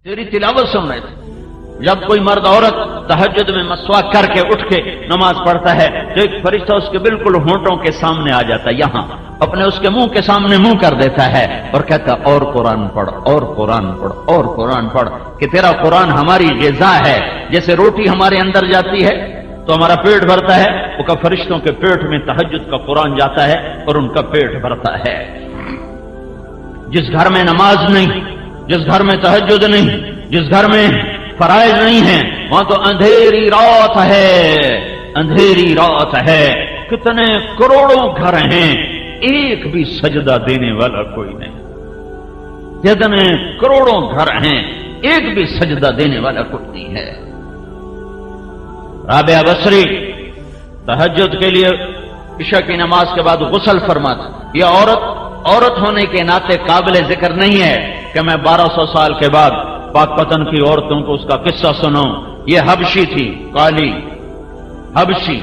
تیری تلاوت سن رہے تھے. جب کوئی مرد عورت تہجد میں مسواک کر کے اٹھ کے نماز پڑھتا ہے تو ایک فرشتہ اس کے بالکل ہونٹوں کے سامنے آ جاتا ہے، یہاں اپنے اس کے منہ کے سامنے منہ کر دیتا ہے اور کہتا ہے اور قرآن پڑھ، اور قرآن پڑھ، اور قرآن پڑھ، کہ تیرا قرآن ہماری غذا ہے. جیسے روٹی ہمارے اندر جاتی ہے تو ہمارا پیٹ بھرتا ہے، وہ کا فرشتوں کے پیٹ میں تہجد کا قرآن جاتا ہے اور ان کا پیٹ بھرتا ہے. جس گھر میں نماز نہیں، جس گھر میں تہجد نہیں، جس گھر میں فرائض نہیں ہیں، وہاں تو اندھیری رات ہے، اندھیری رات ہے. کتنے کروڑوں گھر ہیں، ایک بھی سجدہ دینے والا کوئی نہیں. کتنے کروڑوں گھر ہیں، ایک بھی سجدہ دینے والا کوئی نہیں ہے. رابعہ بصری تہجد کے لیے عشاء کی نماز کے بعد غسل فرماتا. یہ عورت ہونے کے ناطے قابل ذکر نہیں ہے کہ میں 1200 سال کے بعد پاک پتن کی عورتوں کو اس کا قصہ سناؤں. یہ حبشی تھی، کالی حبشی،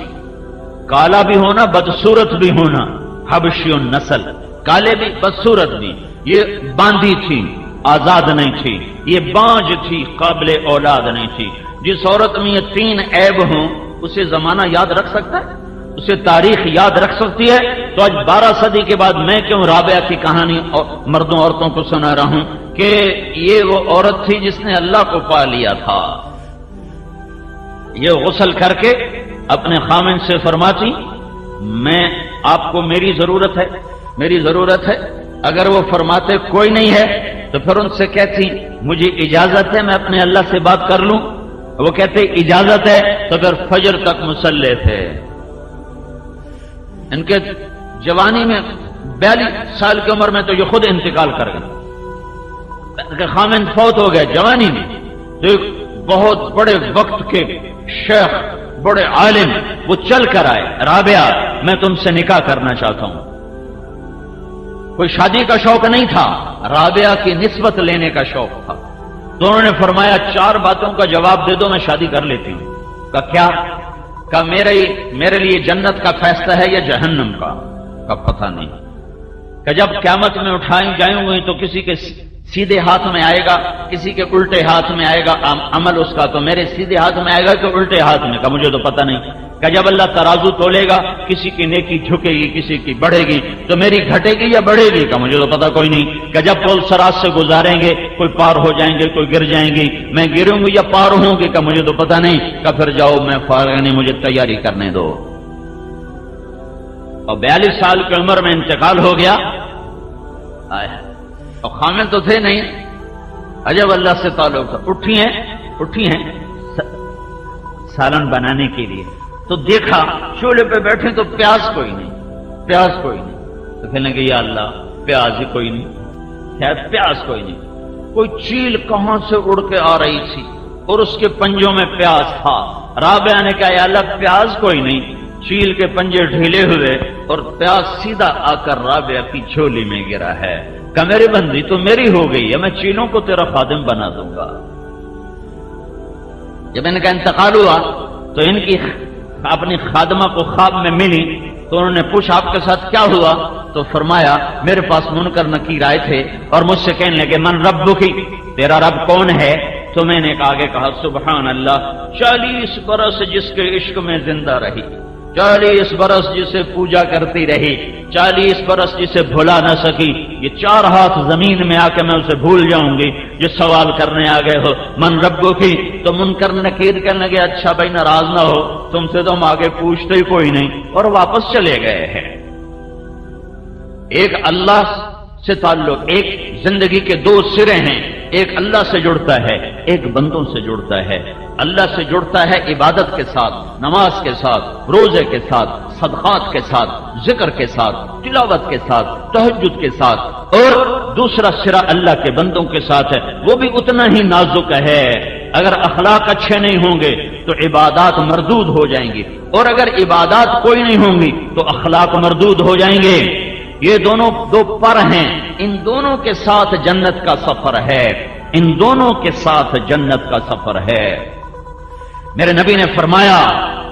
کالا بھی ہونا بدصورت بھی ہونا، حبشی النسل، کالے بھی بدصورت بھی. یہ باندھی تھی، آزاد نہیں تھی، یہ بانج تھی، قابل اولاد نہیں تھی. جس عورت میں یہ 3 عیب ہوں اسے زمانہ یاد رکھ سکتا ہے، اسے تاریخ یاد رکھ سکتی ہے. تو آج 12 صدی کے بعد میں کیوں رابعہ کی کہانی مردوں عورتوں کو سنا رہا ہوں کہ یہ وہ عورت تھی جس نے اللہ کو پا لیا تھا. یہ غسل کر کے اپنے خامن سے فرماتی میں آپ کو میری ضرورت ہے، میری ضرورت ہے. اگر وہ فرماتے کوئی نہیں ہے تو پھر ان سے کہتی مجھے اجازت ہے میں اپنے اللہ سے بات کر لوں. وہ کہتے اجازت ہے تو پھر فجر تک مصلی تھے. ان کے جوانی میں 42 سال کی عمر میں تو یہ خود انتقال کر گئے کہ خامن فوت ہو گئے جوانی میں. تو ایک بہت بڑے وقت کے شیخ، بڑے عالم وہ چل کر آئے، رابعہ میں تم سے نکاح کرنا چاہتا ہوں. کوئی شادی کا شوق نہیں تھا، رابعہ کی نسبت لینے کا شوق تھا. تو انہوں نے فرمایا 4 باتوں کا جواب دے دو میں شادی کر لیتی ہوں. کہا کیا؟ کہا میرے لیے جنت کا فیصلہ ہے یا جہنم کا پتہ نہیں. کہ جب قیامت میں اٹھائیں جائیں گے تو کسی کے سیدھے ہاتھ میں آئے گا، کسی کے الٹے ہاتھ میں آئے گا عمل اس کا. تو میرے سیدھے ہاتھ میں آئے گا کہ الٹے ہاتھ میں؟ کہا مجھے تو پتہ نہیں. کہ جب اللہ ترازو تولے گا کسی کی نیکی جھکے گی کسی کی بڑھے گی تو میری گھٹے گی یا بڑھے گی؟ کہا مجھے تو پتہ کوئی نہیں. کہ جب پول سراج سے گزاریں گے کوئی پار ہو جائیں گے کوئی گر جائیں گی، میں گروں گی یا پار ہوں گی؟ کہ مجھے تو پتہ نہیں. کہ پھر جاؤ میں فارغ نہیں، مجھے تیاری کرنے دو. اور 42 سال کی عمر میں انتقال ہو گیا. اور خامن تو تھے نہیں، عجب اللہ سے تعلق تھا. اٹھی ہیں سالن بنانے کے لیے تو دیکھا چولہے پہ بیٹھے تو پیاز کوئی نہیں. تو کہنے لگے یا اللہ پیاز ہی کوئی نہیں، خیر پیاز کوئی نہیں. کوئی چیل کہاں سے اڑ کے آ رہی تھی اور اس کے پنجوں میں پیاز تھا. رابعہ نے کہا یا اللہ پیاز کوئی نہیں. چیل کے پنجے ڈھیلے ہوئے اور پیاز سیدھا آ کر رابعہ کی جھولی میں گرا ہے. کہ میری بندی تو میری ہو گئی ہے، میں چیلوں کو تیرا خادم بنا دوں گا. جب ان کا انتقال ہوا تو ان کی اپنی خادمہ کو خواب میں ملی تو انہوں نے پوچھا آپ کے ساتھ کیا ہوا؟ تو فرمایا میرے پاس منکر نکیر آئے تھے اور مجھ سے کہنے لگے من ربکی، تیرا رب کون ہے؟ تو میں نے آگے کہا سبحان اللہ، 40 برس جس کے عشق میں زندہ رہی، 40 برس جسے پوجا کرتی رہی، 40 برس جسے بھلا نہ سکی، یہ 4 ہاتھ زمین میں آ کے میں اسے بھول جاؤں گی. جس سوال کرنے آ گئے ہو من ربو کی تو منکر نکیر کہنے لگے اچھا بھائی ناراض نہ ہو، تم سے تو ہم آگے پوچھتے ہی کوئی نہیں، اور واپس چلے گئے ہیں. ایک اللہ سے تعلق، ایک زندگی کے 2 سرے ہیں. ایک اللہ سے جڑتا ہے، ایک بندوں سے جڑتا ہے. اللہ سے جڑتا ہے عبادت کے ساتھ، نماز کے ساتھ، روزے کے ساتھ، صدقات کے ساتھ، ذکر کے ساتھ، تلاوت کے ساتھ، تہجد کے ساتھ. اور دوسرا سرا اللہ کے بندوں کے ساتھ ہے، وہ بھی اتنا ہی نازک ہے. اگر اخلاق اچھے نہیں ہوں گے تو عبادات مردود ہو جائیں گی، اور اگر عبادات کوئی نہیں ہوں گی تو اخلاق مردود ہو جائیں گے. یہ دونوں 2 پر ہیں، ان دونوں کے ساتھ جنت کا سفر ہے، ان دونوں کے ساتھ جنت کا سفر ہے. میرے نبی نے فرمایا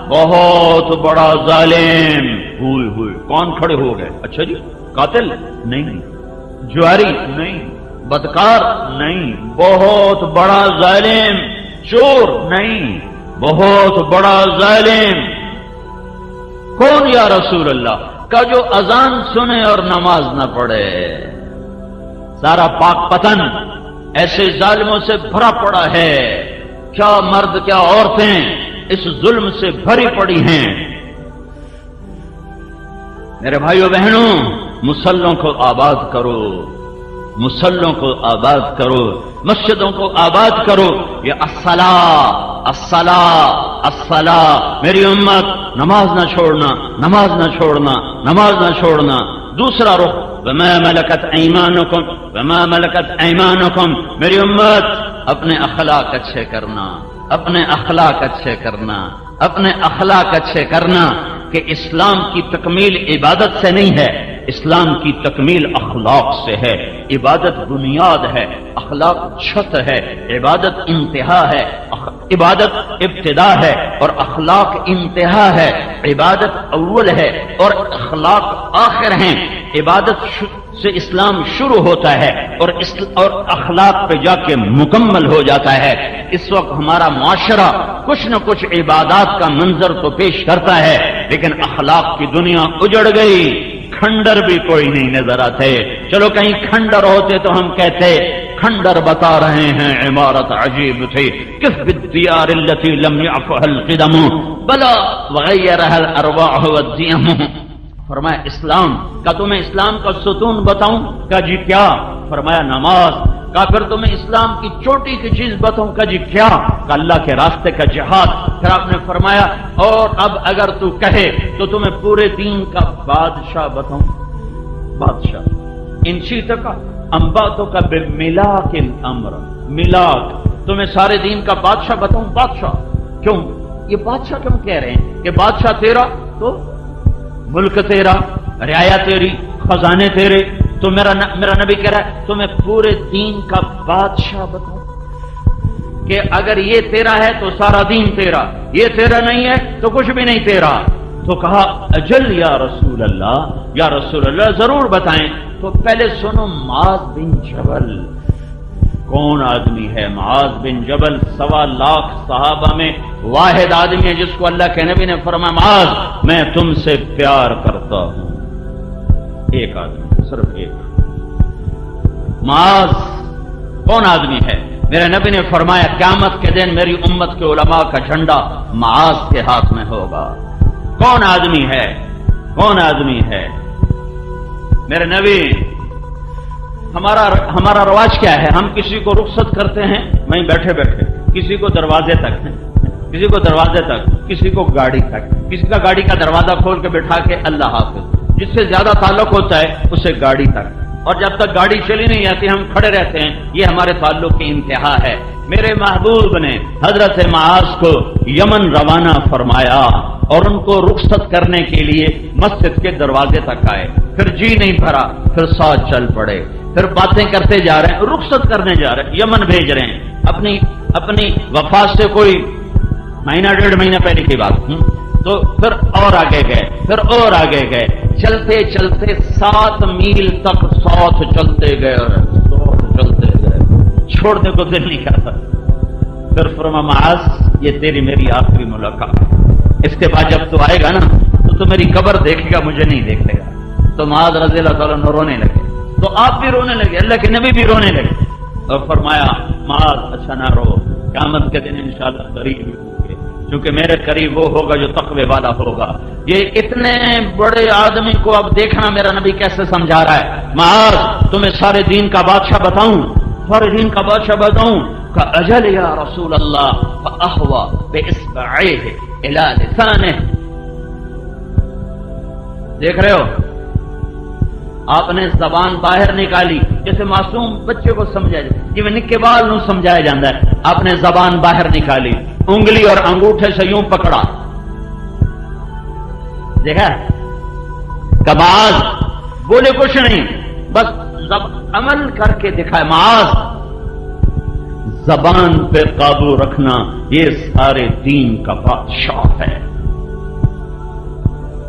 بہت بڑا ظالم ہوئے کون کھڑے ہو گئے؟ اچھا جی قاتل نہیں، جواری نہیں، بدکار نہیں، بہت بڑا ظالم، چور نہیں، بہت بڑا ظالم۔ کون یا رسول اللہ؟ کا جو اذان سنے اور نماز نہ پڑھے۔ سارا پاک پتن ایسے ظالموں سے بھرا پڑا ہے، کیا مرد کیا عورتیں اس ظلم سے بھری پڑی ہیں۔ میرے بھائیو بہنوں، مصلوں کو آباد کرو، مصلوں کو آباد کرو، مسجدوں کو آباد کرو۔ یہ الصلاۃ الصلاۃ الصلاۃ، میری امت نماز نہ چھوڑنا، نماز نہ چھوڑنا، نماز نہ چھوڑنا۔ دوسرا رخ وما ملکت ایمانکم، وما ملکت ایمانکم، میری امت اپنے اخلاق اچھے کرنا، اپنے اخلاق اچھے کرنا، اپنے اخلاق اچھے کرنا۔ کہ اسلام کی تکمیل عبادت سے نہیں ہے، اسلام کی تکمیل اخلاق سے ہے۔ عبادت بنیاد ہے، اخلاق چھت ہے۔ عبادت انتہا ہے، عبادت ابتدا ہے، اور اخلاق انتہا ہے۔ عبادت اول ہے اور اخلاق آخر ہیں۔ عبادت سے اسلام شروع ہوتا ہے اور اخلاق پہ جا کے مکمل ہو جاتا ہے۔ اس وقت ہمارا معاشرہ کچھ نہ کچھ عبادات کا منظر تو پیش کرتا ہے، لیکن اخلاق کی دنیا اجڑ گئی، کھنڈر بھی کوئی نہیں نظر آتے۔ چلو کہیں کھنڈر ہوتے تو ہم کہتے کھنڈر بتا رہے ہیں عمارت عجیب تھی، کس بالدیار التي لم يعفها القدم بلا وغيرها الارواح والديم۔ فرمایا اسلام کا تمہیں اسلام کا ستون بتاؤں؟ کہا جی کیا؟ فرمایا نماز۔ کہا پھر تمہیں اسلام کی چوٹی کی چیز بتاؤں؟ کہا جی کیا؟ کہ اللہ کے راستے کا جہاد۔ پھر آپ نے فرمایا اور اب اگر تو کہے تو تمہیں پورے دین کا بادشاہ بتاؤں؟ بادشاہ ان شئت انباتوں کا بملاک الامر، ملاک، تمہیں سارے دین کا بادشاہ بتاؤں؟ بادشاہ کیوں؟ یہ بادشاہ کیوں کہہ رہے ہیں کہ بادشاہ تیرا تو ملک تیرا، رعایا تیری، خزانے تیرے، تو میرا نبی کہہ رہا ہے تمہیں پورے دین کا بادشاہ بتاؤں کہ اگر یہ تیرا ہے تو سارا دین تیرا، یہ تیرا نہیں ہے تو کچھ بھی نہیں تیرا۔ تو کہا اجل یا رسول اللہ، یا رسول اللہ ضرور بتائیں۔ تو پہلے سنو معاذ بن جبل کون آدمی ہے؟ معاذ بن جبل 1.25 لاکھ صحابہ میں واحد آدمی ہے جس کو اللہ کے نبی نے فرمایا معاذ میں تم سے پیار کرتا ہوں۔ ایک آدمی، صرف ایک۔ معاذ کون آدمی ہے؟ میرے نبی نے فرمایا قیامت کے دن میری امت کے علماء کا جھنڈا معاذ کے ہاتھ میں ہوگا۔ کون آدمی ہے؟ کون آدمی ہے؟ میرے نبی، ہمارا رواج کیا ہے؟ ہم کسی کو رخصت کرتے ہیں وہیں بیٹھے بیٹھے، کسی کو دروازے تک ہیں، کسی کو دروازے تک، کسی کو گاڑی تک، کسی کا گاڑی کا دروازہ کھول کے بٹھا کے اللہ حافظ، جس سے زیادہ تعلق ہوتا ہے اسے گاڑی تک، اور جب تک گاڑی چلی نہیں جاتی ہم کھڑے رہتے ہیں۔ یہ ہمارے تعلق کی انتہا ہے۔ میرے محبوب نے حضرت معاذ کو یمن روانہ فرمایا اور ان کو رخصت کرنے کے لیے مسجد کے دروازے تک آئے، پھر جی نہیں بھرا، پھر ساتھ چل پڑے، پھر باتیں کرتے جا رہے ہیں، رخصت کرنے جا رہے ہیں، یمن بھیج رہے ہیں، اپنی وفات سے کوئی مہینہ 1.5 مہینہ پہلے کی بات۔ تو پھر اور آگے گئے، پھر اور آگے گئے، چلتے چلتے 7 میل تک ساتھ چلتے گئے، چلتے گئے، چھوڑنے کو دل نہیں کرتا۔ پھر فرمایا معاذ یہ تیری میری آخری ملاقات، اس کے بعد جب تو آئے گا نا تو میری قبر دیکھے گا، مجھے نہیں دیکھے گا۔ تو معاذ رضی اللہ تعالیٰ عنہ رونے لگے، تو آپ بھی رونے لگے، اللہ کے نبی بھی رونے لگے، اور فرمایا معاذ اچھا نہ رو، قیامت کے دن انشاءاللہ قریب ہوں گے، کیونکہ میرے قریب وہ ہوگا جو تقوی والا ہوگا۔ یہ اتنے بڑے آدمی کو اب دیکھنا میرا نبی کیسے سمجھا رہا ہے۔ معاذ تمہیں سارے دین کا بادشاہ بتاؤں؟ سارے دین کا بادشاہ بتاؤں؟ کہ اجل یا رسول اللہ، فاہوا باصبعیہ الی لسانہ۔ دیکھ رہے ہو، آپ نے زبان باہر نکالی جیسے معصوم بچے کو سمجھا جائے، جی میں نکے بال نو سمجھایا جاتا ہے۔ آپ نے زبان باہر نکالی، انگلی اور انگوٹھے سے یوں پکڑا، دیکھا کباز بولے کچھ نہیں، بس عمل کر کے دکھائے۔ معاذ زبان پہ قابو رکھنا یہ سارے دین کا بادشاہ ہے۔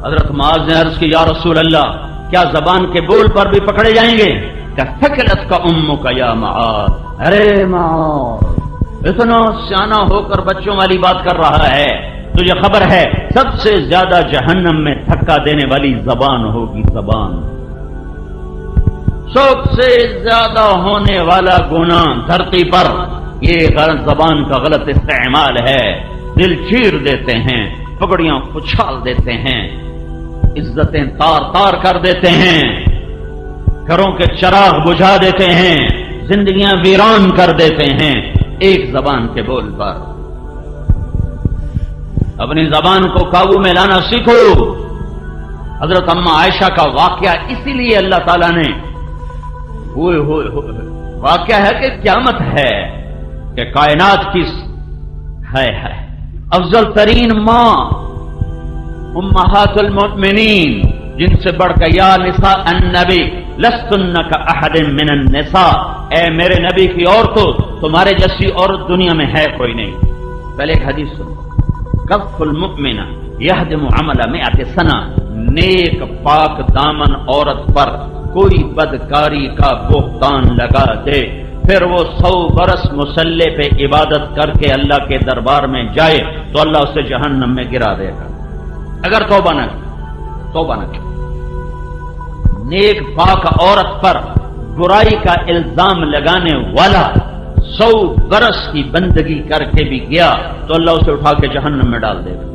حضرت معاذ نے عرض کی یا رسول اللہ کیا زبان کے بول پر بھی پکڑے جائیں گے؟ کہ ثقلت کا امک یا معاذ، ارے معاذ اتنا سیانہ ہو کر بچوں والی بات کر رہا ہے، تجھے خبر ہے سب سے زیادہ جہنم میں دھکا دینے والی زبان ہوگی، زبان سب سے زیادہ ہونے والا گناہ دھرتی پر یہ زبان کا غلط استعمال ہے، دل چیر دیتے ہیں، پگڑیاں اچھال دیتے ہیں، عزتیں تار تار کر دیتے ہیں، گھروں کے چراغ بجھا دیتے ہیں، زندگیاں ویران کر دیتے ہیں ایک زبان کے بول پر۔ اپنی زبان کو قابو میں لانا سیکھو۔ حضرت اماں عائشہ کا واقعہ اسی لیے اللہ تعالیٰ نے واقعہ ہے کہ قیامت ہے کہ کائنات کی ہے افضل ترین ماں امہات المؤمنین، جن سے بڑھ کر یا نساء النبی لستن کاحد من النساء، اے میرے نبی کی عورتوں تمہارے جیسی عورت دنیا میں ہے کوئی نہیں۔ پہلے ایک حدیث سنو، کف المؤمن یہدم عمل مئات سنہ، نیک پاک دامن عورت پر کوئی بدکاری کا بہتان لگا دے پھر وہ 100 برس مصلی پہ عبادت کر کے اللہ کے دربار میں جائے تو اللہ اسے جہنم میں گرا دے گا اگر توبہ نہ کی۔ نیک پاک عورت پر برائی کا الزام لگانے والا 100 برس کی بندگی کر کے بھی گیا تو اللہ اسے اٹھا کے جہنم میں ڈال دے گا۔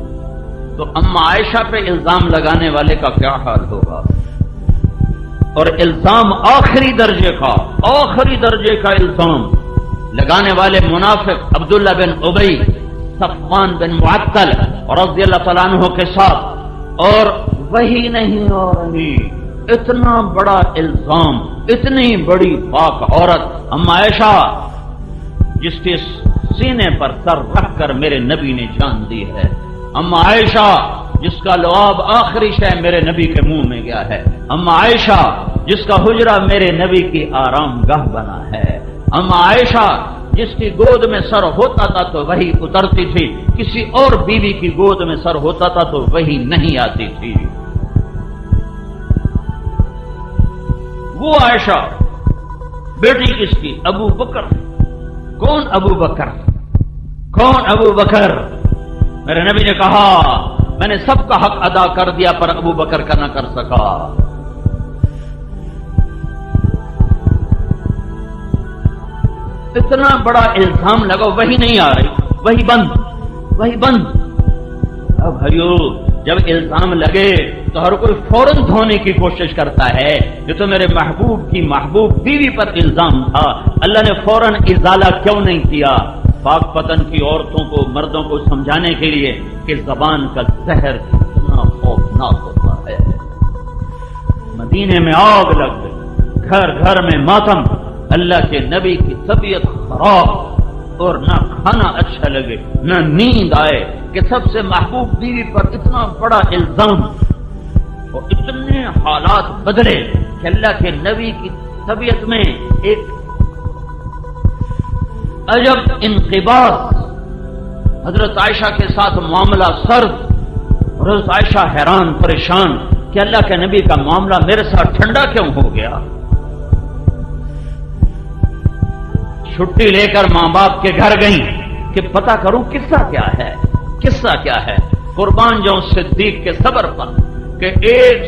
تو اماں عائشہ پہ الزام لگانے والے کا کیا حال ہوگا؟ اور الزام آخری درجے کا الزام لگانے والے منافق عبداللہ بن ابی، صفوان بن معطل رضی اللہ تعالیٰ عنہ کے ساتھ، اور وہی نہیں ہو رہی اتنا بڑا الزام، اتنی بڑی پاک عورت اماں عائشہ جس کے سینے پر سر رکھ کر میرے نبی نے جان دی ہے، اماں عائشہ جس کا لعاب آخری شے میرے نبی کے منہ میں گیا ہے، اماں عائشہ جس کا حجرہ میرے نبی کی آرام گاہ بنا ہے، اماں عائشہ جس کی گود میں سر ہوتا تھا تو وہی اترتی تھی، کسی اور بیوی کی گود میں سر ہوتا تھا تو وہی نہیں آتی تھی۔ وہ عائشہ بیٹی کس کی؟ ابو بکر۔ کون ابو بکر؟ میرے نبی نے کہا میں نے سب کا حق ادا کر دیا پر ابو بکر کا نہ کر سکا۔ اتنا بڑا الزام لگا، وہی نہیں آ رہی، وہی بند۔ اب بھائیو جب الزام لگے تو ہر کوئی فوراً دھونے کی کوشش کرتا ہے، یہ تو میرے محبوب کی محبوب بیوی پر الزام تھا، اللہ نے فوراً ازالہ کیوں نہیں کیا؟ پاک پتن کی عورتوں کو، مردوں کو سمجھانے کے لیے کہ زبان کا زہر کتنا خوفناک ہوتا ہے۔ مدینے میں آگ لگ گئی، گھر گھر میں ماتم، اللہ کے نبی کی طبیعت خراب، اور نہ کھانا اچھا لگے نہ نیند آئے کہ سب سے محبوب بیوی پر اتنا بڑا الزام، اور اتنے حالات بدلے کہ اللہ کے نبی کی طبیعت میں ایک عجب انقباض، حضرت عائشہ کے ساتھ معاملہ سرد، حضرت عائشہ حیران پریشان کہ اللہ کے نبی کا معاملہ میرے ساتھ ٹھنڈا کیوں ہو گیا؟ چھٹی لے کر ماں باپ کے گھر گئیں کہ پتہ کروں قصہ کیا ہے۔ قربان جاؤں صدیق کے صبر پر کہ ایک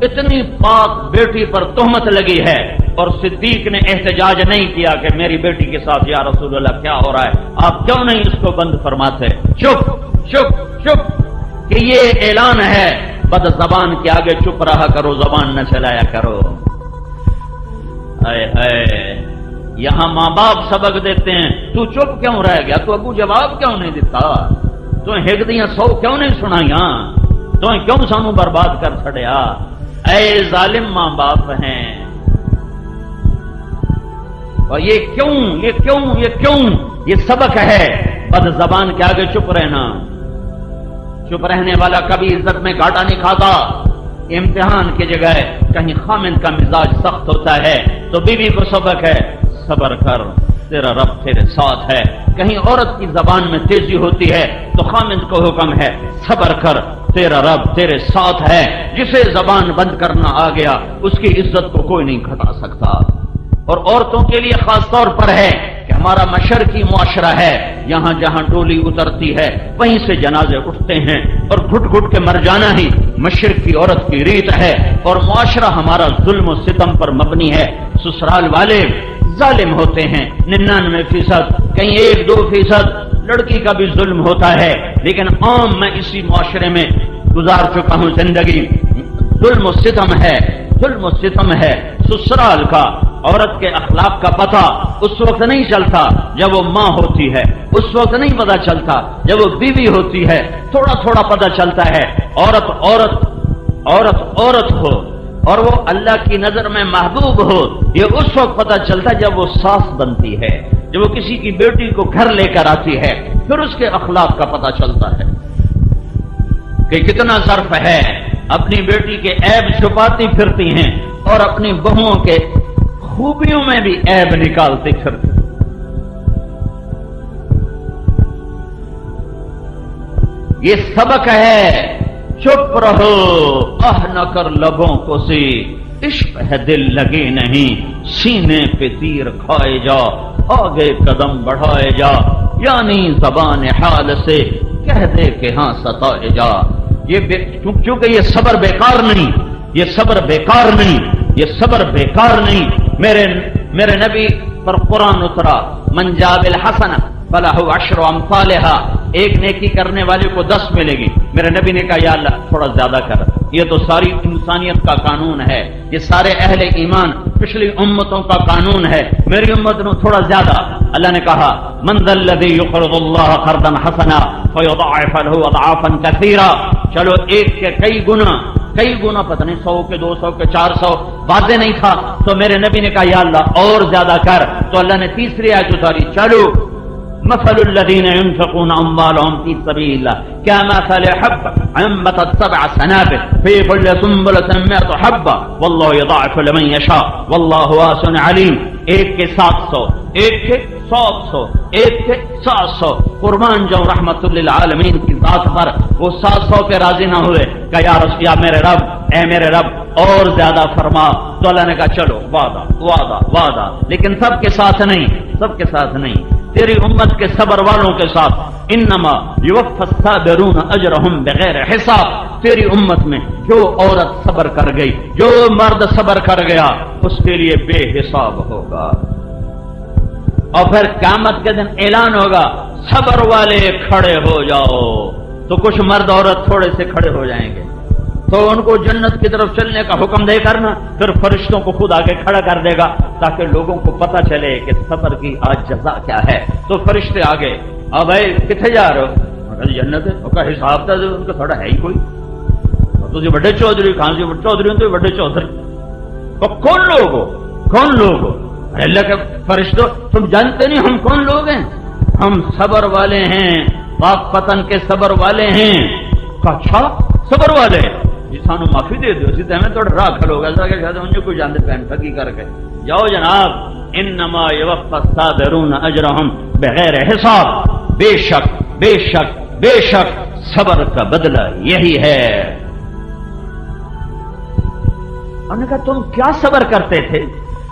اتنی پاک بیٹی پر تہمت لگی ہے اور صدیق نے احتجاج نہیں کیا کہ میری بیٹی کے ساتھ یا رسول اللہ کیا ہو رہا ہے، آپ کیوں نہیں اس کو بند فرماتے؟ چپ کہ یہ اعلان ہے، بد زبان کے آگے چپ رہا کرو، زبان نہ چلایا کرو۔ یہاں ماں باپ سبق دیتے ہیں، تو چپ کیوں رہ گیا؟ تو ابو جواب کیوں نہیں دیتا؟ تو ہگدیاں 100 کیوں نہیں سنائیاں؟ تو کیوں سانو برباد کر چھڑیا؟ اے ظالم ماں باپ ہیں، اور یہ کیوں یہ سبق ہے بد زبان کے آگے چپ رہنا۔ چپ رہنے والا کبھی عزت میں گھاٹا نہیں کھاتا۔ امتحان کی جگہ کہیں خامند کا مزاج سخت ہوتا ہے تو بیوی کو سبق ہے، صبر کر تیرا رب تیرے ساتھ ہے۔ کہیں عورت کی زبان میں تیزی ہوتی ہے تو خامند کو حکم ہے، صبر کر تیرا رب تیرے ساتھ ہے۔ جسے زبان بند کرنا آ گیا اس کی عزت کو کوئی نہیں گھٹا سکتا۔ اور عورتوں کے لیے خاص طور پر ہے کہ ہمارا مشرقی معاشرہ ہے، یہاں جہاں ڈولی اترتی ہے وہیں سے جنازے اٹھتے ہیں، اور گھٹ گھٹ کے مر جانا ہی مشرق کی عورت کی ریت ہے، اور معاشرہ ہمارا ظلم و ستم پر مبنی ہے۔ سسرال والے ظالم ہوتے ہیں 99%، کہیں 1-2% لڑکی کا بھی ظلم ہوتا ہے، لیکن عام میں اسی معاشرے میں گزار چکا ہوں زندگی، ظلم و ستم ہے، ظلم و ستم ہے۔ سسرال کا عورت کے اخلاق کا پتہ اس وقت نہیں چلتا جب وہ ماں ہوتی ہے، اس وقت نہیں پتہ چلتا جب وہ بیوی ہوتی ہے، تھوڑا تھوڑا پتہ چلتا ہے۔ عورت عورت عورت عورت ہو اور وہ اللہ کی نظر میں محبوب ہو، یہ اس وقت پتہ چلتا جب وہ ساس بنتی ہے، جب وہ کسی کی بیٹی کو گھر لے کر آتی ہے، پھر اس کے اخلاق کا پتہ چلتا ہے کہ کتنا ظرف ہے، اپنی بیٹی کے عیب چھپاتی پھرتی ہیں اور اپنی بہوؤں کے خوبیوں میں بھی عیب نکالتی پھرتی۔ یہ سبق ہے، چپ رہو، نہ کر لبوں کو سی، عشق ہے دل لگے نہیں، سینے پہ تیر کھائے جا، آگے قدم بڑھائے جا، یعنی زبان حال سے کہہ دے کہ ہاں ستائے جا۔ چونکہ یہ صبر بیکار نہیں، یہ صبر بیکار نہیں، یہ صبر بیکار نہیں۔ میرے نبی پر قرآن اترا، من جاء بالحسنہ فلہ عشر امثالھا، ایک نیکی کرنے والے کو 10 ملے گی۔ میرے نبی نے کہا یا اللہ تھوڑا زیادہ کر، یہ تو ساری انسانیت کا قانون ہے، یہ سارے اہل ایمان پچھلی امتوں کا قانون ہے، میری امت نے تھوڑا زیادہ۔ اللہ نے کہا من ذا الذی یقرض اللہ قرضا حسنا فیضاعف له اضعافا کثیرا، چلو ایک کے کئی گنا پتہ نہیں 100 کے 200 کے 400 واضح نہیں تھا تو میرے نبی نے کہا یا اللہ اور زیادہ کر، تو اللہ نے تیسری آیت اتاری، چلو مثل الذين ينفقون اموالهم في سبيل الله كمثل حبة انبتت 7 سنابل في كل سنبلة 100 حبة والله يضاعف لمن يشاء والله واسع عليم۔ ایک کے 700، ایک کے 700، ایک کے 700، قربان جاؤں رحمت للعالمین کی ذات پر، وہ 700 پہ راضی نہ ہوئے کہ یا میرے رب، اے میرے رب اور زیادہ فرما، تو اللہ نے کہا چلو وعدہ وعدہ وعدہ، لیکن سب کے ساتھ نہیں، سب کے ساتھ نہیں، تیری امت کے صبر والوں کے ساتھ۔ انما یوفی الصابرون اجرہم بغیر حساب، تیری امت میں جو عورت صبر کر گئی، جو مرد صبر کر گیا، اس کے لیے بے حساب ہوگا۔ اور پھر قیامت کے دن اعلان ہوگا صبر والے کھڑے ہو جاؤ، تو کچھ مرد عورت تھوڑے سے کھڑے ہو جائیں گے، تو ان کو جنت کی طرف چلنے کا حکم دے کرنا، پھر فرشتوں کو خود آگے کھڑا کر دے گا تاکہ لوگوں کو پتہ چلے کہ صبر کی آج جزا کیا ہے۔ تو فرشتے آگے، اب بھائی کتنے جا رہے ہو؟ جنت ہے، کا حساب تھا ان کا تھوڑا ہے ہی کوئی، تو بڑے چودھری کہاں سے چودھری تو بڑے چودھری، کون لوگ ہو، کون لوگ ہو؟ اللہ کے فرشتوں تم جانتے نہیں ہم کون لوگ ہیں؟ ہم صبر والے ہیں، پاک پتن کے صبر والے ہیں۔ اچھا صبر والے سانو معافی دے دو، اسی طرح تھوڑا راہ کھلو گا کہ مجھے کوئی جانتے پہن ٹھگی کر کے جاؤ جناب۔ انما یوفی الصابرون اجرہم بغیر حساب، بے شک بے شک بے شک صبر کا بدلہ یہی ہے۔ انہوں نے کہا تم کیا صبر کرتے تھے،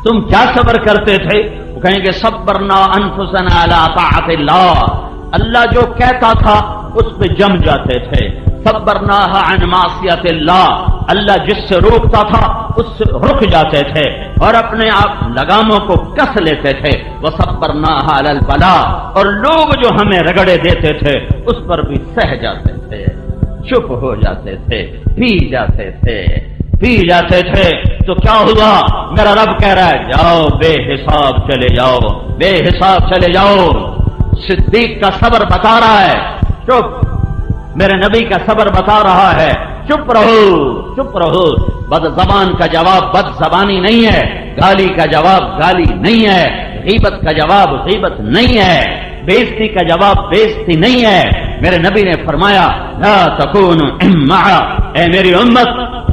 تم کیا صبر کرتے تھے؟ وہ کہیں گے صبرنا انفسنا علی طاعت اللہ، اللہ جو کہتا تھا اس پہ جم جاتے تھے۔ صبرناها عن معصیت اللہ، اللہ جس سے روکتا تھا اس سے رک جاتے تھے اور اپنے آپ لگاموں کو کس لیتے تھے۔ وصبرناها علی البلاء، اور لوگ جو ہمیں رگڑے دیتے تھے اس پر بھی سہ جاتے تھے، چپ ہو جاتے تھے، پی جاتے تھے، پی جاتے تھے۔ تو کیا ہوا؟ میرا رب کہہ رہا ہے جاؤ بے حساب چلے جاؤ، بے حساب چلے جاؤ۔ صدیق کا صبر بتا رہا ہے چپ، میرے نبی کا صبر بتا رہا ہے چپ رہو، چپ رہو۔ بد زبان کا جواب بد زبانی نہیں ہے، گالی کا جواب گالی نہیں ہے، غیبت کا جواب غیبت نہیں ہے، بےزتی کا جواب بےزتی نہیں ہے۔ میرے نبی نے فرمایا لا تکونوا امعا، اے میری امت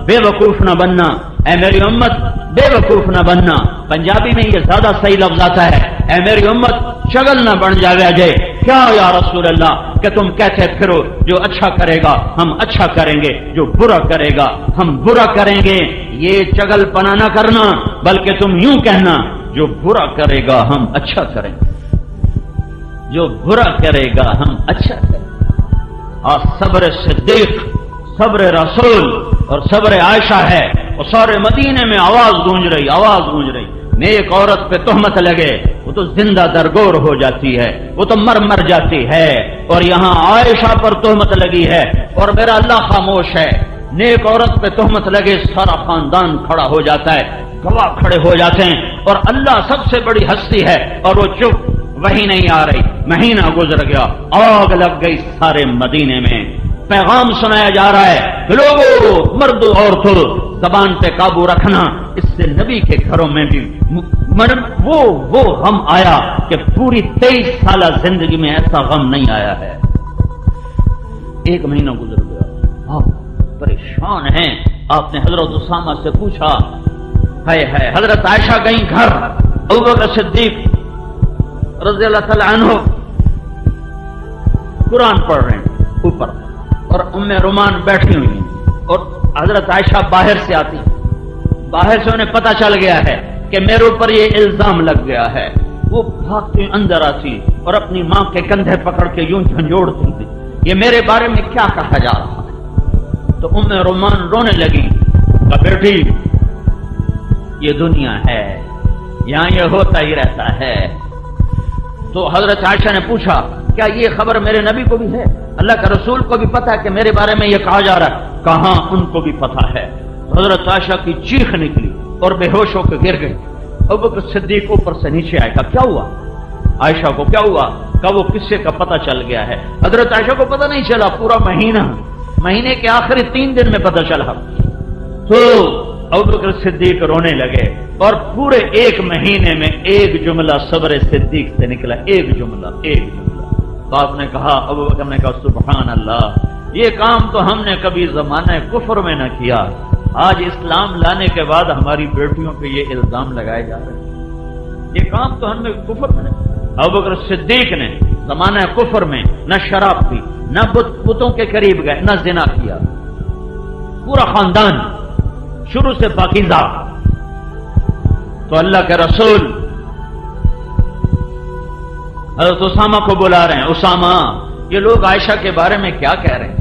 بے وقوف نہ بننا، اے میری امت بے وقوف نہ بننا۔ پنجابی میں یہ زیادہ صحیح لفظ آتا ہے، اے میری امت شغل نہ بن جاوے جے۔ کیا یا رسول اللہ کہ تم کہتے پھرو جو اچھا کرے گا ہم اچھا کریں گے، جو برا کرے گا ہم برا کریں گے۔ یہ چگل پنا نہ کرنا، بلکہ تم یوں کہنا جو برا کرے گا ہم اچھا کریں گے، جو برا کرے گا ہم اچھا کریں گے۔ اور صبر صدیق، صبر رسول اور صبر عائشہ ہے، اور سارے مدینے میں آواز گونج رہی، نیک عورت پہ تہمت لگے وہ تو زندہ درگور ہو جاتی ہے، وہ تو مر جاتی ہے، اور یہاں عائشہ پر تہمت لگی ہے اور میرا اللہ خاموش ہے۔ نیک عورت پہ تہمت لگے سارا خاندان کھڑا ہو جاتا ہے، گواہ کھڑے ہو جاتے ہیں، اور اللہ سب سے بڑی ہستی ہے اور وہ چپ، وہی نہیں آ رہی۔ مہینہ گزر گیا، آگ لگ گئی سارے مدینے میں، پیغام سنایا جا رہا ہے، لوگوں مرد عورتوں زبان پہ قابو رکھنا، اس سے نبی کے گھروں میں بھی وہ غم آیا کہ پوری 23 سالہ زندگی میں ایسا غم نہیں آیا ہے۔ ایک مہینہ گزر گیا، آپ پریشان ہیں۔ آپ نے حضرت اسامہ سے پوچھا، ہے حضرت عائشہ گئی گھر، ابوبکر صدیق رضی اللہ تعالی عنہ قرآن پڑھ رہے ہیں اوپر، اور ام رومان بیٹھی ہوئی ہیں، اور حضرت عائشہ باہر سے آتی، باہر سے انہیں پتہ چل گیا ہے کہ میرے اوپر یہ الزام لگ گیا ہے۔ وہ بھاگتی اندر آتی اور اپنی ماں کے کندھے پکڑ کے یوں جھنجھوڑتی تھی، یہ میرے بارے میں کیا کہا جا رہا ہے؟ تو ام رومان رونے لگی، کہا بیٹی یہ دنیا ہے، یہاں یہ ہوتا ہی رہتا ہے۔ تو حضرت عائشہ نے پوچھا، کیا یہ خبر میرے نبی کو بھی ہے؟ اللہ کا رسول کو بھی پتا ہے کہ میرے بارے میں یہ کہا جا رہا ہے؟ کہاں ان کو بھی پتا ہے۔ حضرت عائشہ کی چیخ نکلی اور بے ہوش ہو کے گر گئی۔ ابوبکر صدیق اوپر سے نیچے آئے، کہا کیا ہوا عائشہ کو، کیا ہوا؟ کہا وہ قصے کا پتہ چل گیا ہے۔ حضرت عائشہ کو پتہ نہیں چلا، پورا مہینے کے آخری 3 دن میں پتہ چلا۔ تو ابوبکر صدیق رونے لگے، اور پورے 1 مہینے میں ایک جملہ صبر صدیق سے نکلا، ایک جملہ۔ تو آپ نے کہا، ابوبکر نے کہا سبحان اللہ، یہ کام تو ہم نے کبھی زمانہ کفر میں نہ کیا، آج اسلام لانے کے بعد ہماری بیٹیوں پہ یہ الزام لگائے جا رہے ہیں، یہ کام تو ہم نے کفر میں۔ ابوبکر صدیق نے زمانہ کفر میں نہ شراب پی، نہ بتوں کے قریب گئے، نہ زنا کیا، پورا خاندان شروع سے پاکیزہ۔ تو اللہ کے رسول حضرت اسامہ کو بلا رہے ہیں، اسامہ یہ لوگ عائشہ کے بارے میں کیا کہہ رہے ہیں؟